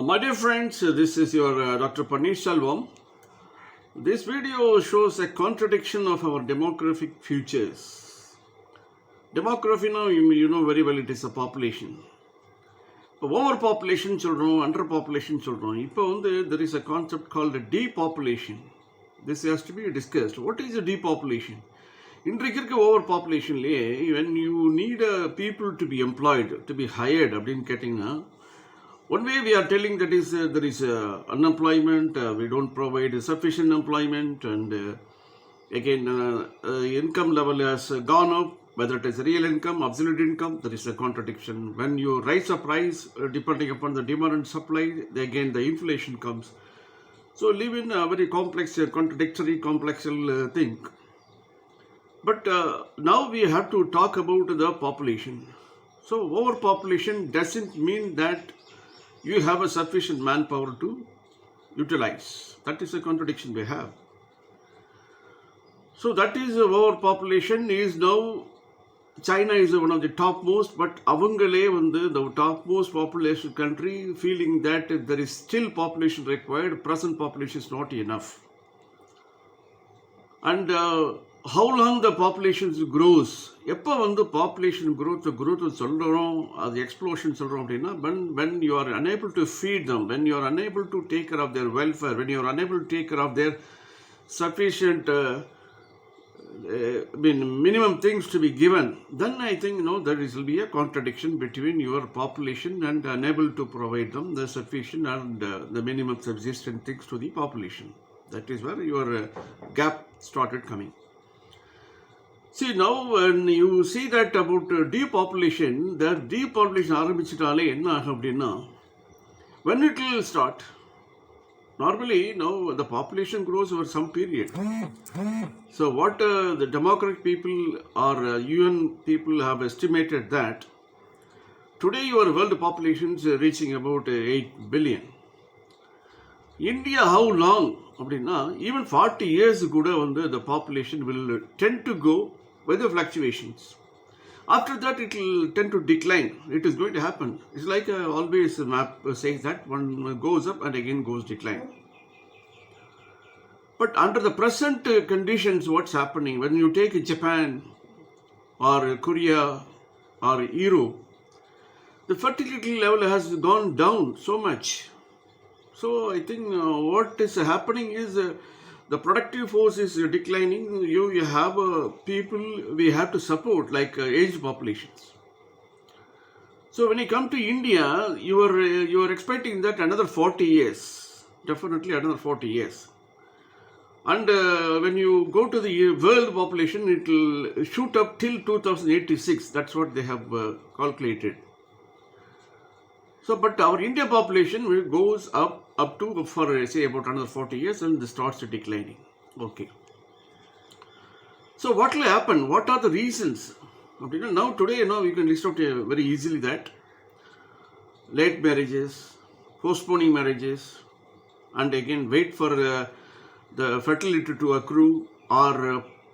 My dear friends, this is your Dr. Paneer Selvam. This video shows a contradiction of our demographic futures. Demography now, you know very well, it is a population. Overpopulation children, underpopulation children. Now there is a concept called depopulation. This has to be discussed. What is a depopulation? இன்றைக்கு overpopulationலயே when you need people to be employed, to be hired அப்படின்னு கேட்டிங்கன்னா one way we are telling that is there is unemployment, we don't provide sufficient employment, and again income level has gone up, whether it is real income, absolute income, there is a contradiction. When you raise a price depending upon the demand and supply, again the inflation comes. So live in a very complex, contradictory, complex thing. But now we have to talk about the population. So overpopulation doesn't mean that you have a sufficient manpower to utilize. That is a contradiction we have. So that is overpopulation is now, China is one of the topmost, but avangale the topmost population country feeling that there is still population required, present population is not enough. And how long the population grows, எப்போ population growth சொல்கிறோம், அது explosion சொல்கிறோம் அப்படின்னா when you are unable to feed them, when you are unable to take care of their welfare, when you are unable to take care of their sufficient minimum things to be given, then I think there will be a contradiction between your population and unable to provide them the sufficient and the minimum subsistent things to the population. That is where your gap started coming. See, now when you see that about depopulation, that depopulation ஆரம்பிச்சிட்டாலே என்ன ஆகும் அப்படின்னா, when it will start, normally now the population grows over some period. So what the democratic people or UN people have estimated that today your world population is reaching about 8 billion. India, how long? அப்படின்னா even 40 years கூட the population will tend to go with the fluctuations. After that it will tend to decline. It is going to happen. It's like always a map says that one goes up and again goes decline. But under the present conditions, what's happening, when you take Japan or Korea or Europe, the fertility level has gone down so much. So I think what is happening is the productive force is declining. You have people we have to support, like aged populations. So when you come to India, you are expecting that another 40 years, definitely another 40 years. And when you go to the world population, it will shoot up till 2086. That's what they have calculated. So, but our India population goes up to for say about another 40 years and it starts declining. Okay. So what will happen? What are the reasons? Now today, we can list out very easily that late marriages, postponing marriages, and again wait for the fertility to accrue, or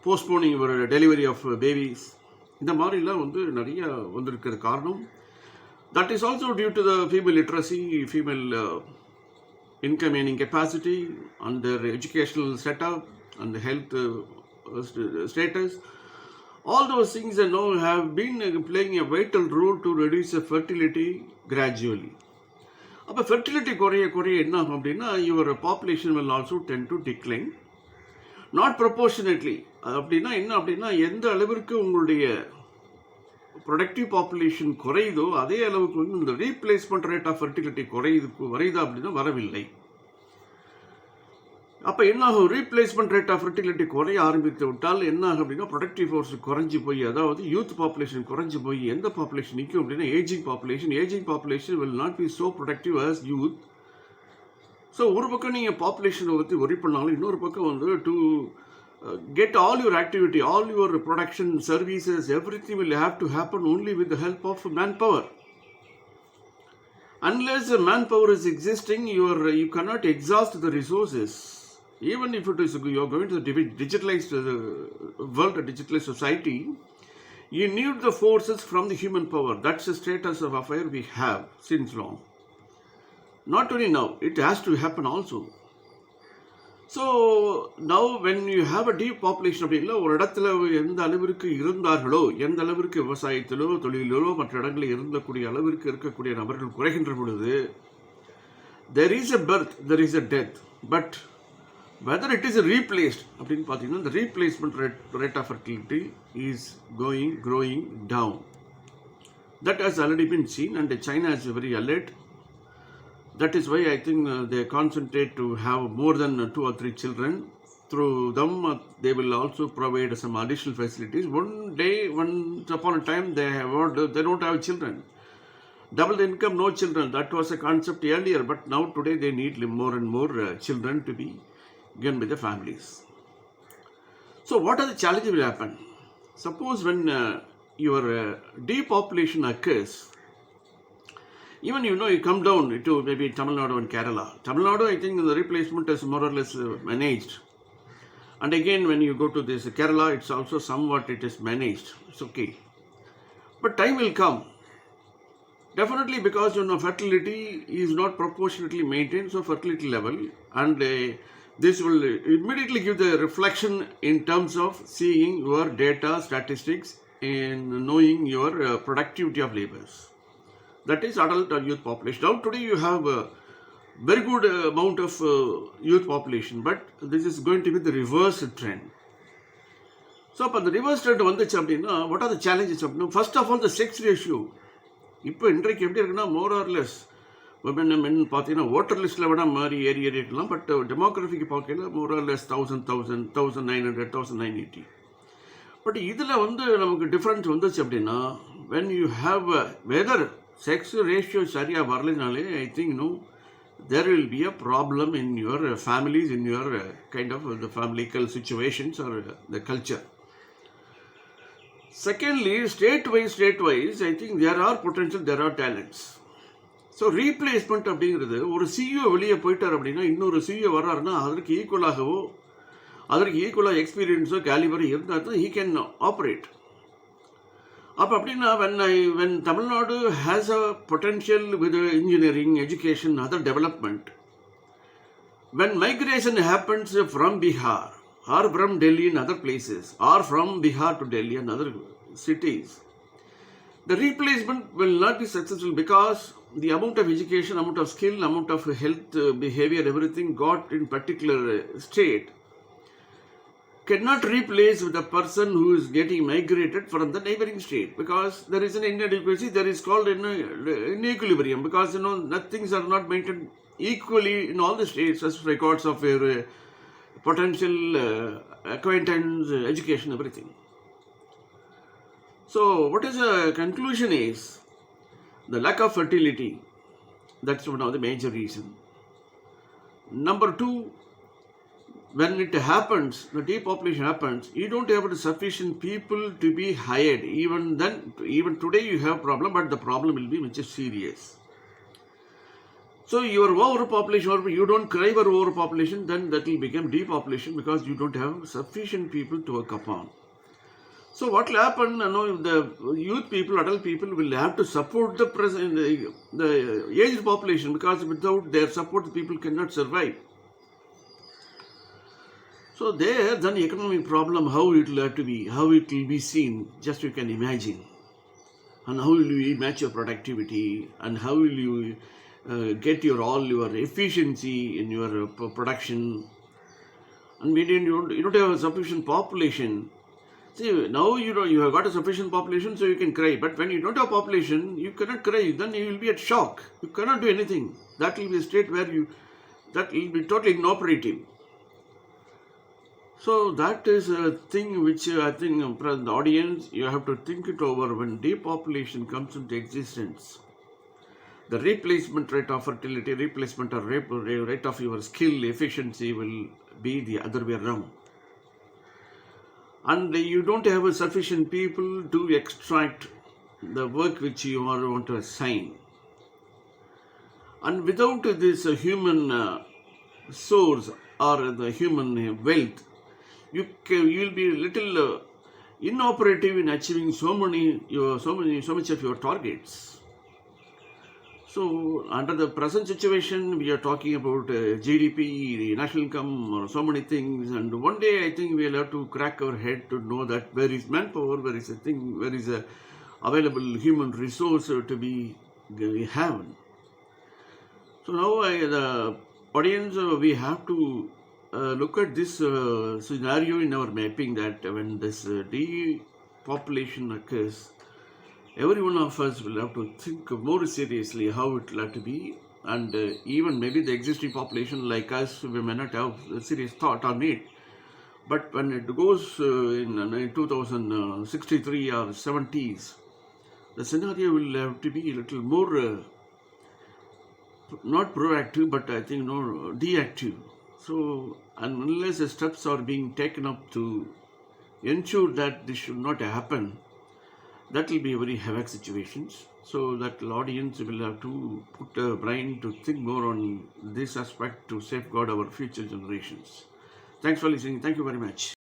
postponing your delivery of babies. இந்த மாதிரிலாம் நிறைய வந்திருக்கிற காரணம். That is also due to the female literacy, female income earning capacity, and their educational setup, and the health status. All those things now have been playing a vital role to reduce the fertility gradually. அப்போ fertility குறைய என்ன ஆகும் அப்படின்னா, your population will also tend to decline. Not proportionately. அப்படின்னா என்ன அப்படின்னா, எந்த அளவிற்கு உங்களுடைய ப்ரொடக்டிவ் பாப்புலேஷன் குறையுதோ அதே அளவுக்கு இந்த ரீப்ளேஸ்மெண்ட் ரேட் ஆஃப் ஃபர்டிலிட்டி வரையுதா அப்படின்னா வரவில்லை. அப்போ என்ன ஆகும், ரீப்ளேஸ்மெண்ட் ரேட் ஆஃப் ஃபர்டிலிட்டி குறைய ஆரம்பித்து விட்டால் என்ன ஆகும் அப்படின்னா, ப்ரொடக்டிவ் ஃபோர்ஸ் குறைஞ்சி போய், அதாவது யூத் பாப்புலேஷன் குறைஞ்சி போய் எந்த பாப்புலேஷன் நிற்கும் அப்படின்னா ageing population will not be so productive as youth. So ஒரு பக்கம் நீங்கள் பாப்புலேஷனை பற்றி ஒரி பண்ணாலும், இன்னொரு பக்கம் to get all your activity, all your production, services, everything will have to happen only with the help of manpower. Unless manpower is existing, you cannot exhaust the resources. Even if it is you are going to digitalize the world, a digitalized society, you need the forces from the human power. That's the status of affair we have since long. Not only now, it has to happen also. So now when you have a depopulation அப்படின்னா ஒரு இடத்துல எந்த அளவிற்கு இருந்தார்களோ, எந்த அளவிற்கு விவசாயத்திலோ தொழிலோ மற்ற இடங்களில் இருந்தக்கூடிய அளவிற்கு இருக்கக்கூடிய நபர்கள் குறைகின்ற பொழுது, there is a birth, there is a death, but whether it is replaced அப்படின்னு பார்த்தீங்கன்னா the replacement rate of fertility is growing down. That has already been seen, and China is very alert. That is why I think they concentrate to have more than 2 or 3 children. Through them, they will also provide some additional facilities. One day, once upon a time, they don't have children. Double the income, no children. That was a concept earlier, but now today they need more and more children to be given by the families. So what are the challenges will happen? Suppose when your depopulation occurs, even you come down to maybe Tamil Nadu and Kerala. Tamil Nadu, I think the replacement is more or less managed. And again, when you go to this Kerala, it's also somewhat it is managed. It's okay. But time will come. Definitely because fertility is not proportionately maintained, so fertility level. And this will immediately give the reflection in terms of seeing your data, statistics, and knowing your productivity of labors. That is adult and youth population. Now today you have a very good amount of youth population, but this is going to be the reverse trend. So for the reverse trend வந்துச்சு அப்படின்னா what are the challenges? First of all, the sex ratio. இப்போ இன்றைக்கு எப்படி இருக்குன்னா more or less women and men பார்த்தீங்கன்னா voter லிஸ்ட்டில் விட மாதிரி ஏறி இருக்கலாம், பட் டெமோக்ராஃபிக்கு பார்க்கல more or less 1900, 1980. பட் இதில் நமக்கு டிஃப்ரென்ஸ் வந்துச்சு அப்படின்னா when you have whether sex ratio சரியா வரலைனாலே I think there will be a problem in your families, in your kind of the familial situations or the culture. Secondly, state-wise, I think there are potential, there are talents. So replacement அப்படிங்கிறது ஒரு CEO வெளியே போயிட்டார் அப்படின்னா இன்னொரு CEO வர்றாருன்னா அதற்கு ஈக்குவலாக எக்ஸ்பீரியன்ஸோ கேலிபரோ இருந்தால் தான் he can operate. அப்போ அப்படின்னா when Tamil Nadu has a potential with engineering, education, other development, when migration happens from Bihar or from Delhi and other places, or from Bihar to Delhi and other cities, the replacement will not be successful because the amount of education, amount of skill, amount of health, behavior, everything got in particular state cannot replace with a person who is getting migrated from the neighboring state, because there is an inadequacy, there is called inequilibrium, because things are not maintained equally in all the states as regards of your potential acquaintance, education, everything. So what is the conclusion is the lack of fertility. That's one of the major reason. Number 2, when it happens, the depopulation happens, you don't have sufficient people to be hired. Even today you have problem, but the problem will be much serious. So your overpopulation, or you don't crave for overpopulation, then that will become depopulation because you don't have sufficient people to work upon. So what will happen? The youth people, adult people will have to support the aged population, because without their support, the people cannot survive. So there, then economic problem, how it will have to be, how it will be seen, just you can imagine. And how will you match your productivity, and how will you get all your efficiency in your production. And you don't have a sufficient population. See, now you have got a sufficient population, so you can cry. But when you don't have population, you cannot cry. Then you will be at shock. You cannot do anything. That will be a state where that will be totally inoperative. So that is a thing which I think the audience, you have to think it over. When depopulation comes into existence, the replacement rate of fertility, replacement or rate of your skill, efficiency will be the other way around. And you don't have sufficient people to extract the work which you want to assign. And without this human source or the human wealth, you will be a little inoperative in achieving so much of your targets. So, under the present situation, we are talking about GDP, the national income, or so many things. And one day, I think we'll have to crack our head to know that where is manpower, where is a thing, where is a available human resource to be have. So now, the audience, we have to look at this scenario in our mapping that when this depopulation occurs, every one of us will have to think more seriously how it will have to be, and even maybe the existing population like us, we may not have a serious thought on it. But when it goes in 2063 or 70s, the scenario will have to be a little more not proactive, but I think no deactive. So unless the steps are being taken up to ensure that this should not happen, that will be a very havoc situations. So that audience will have to put a brain to think more on this aspect to safeguard our future generations. Thanks for listening. Thank you very much.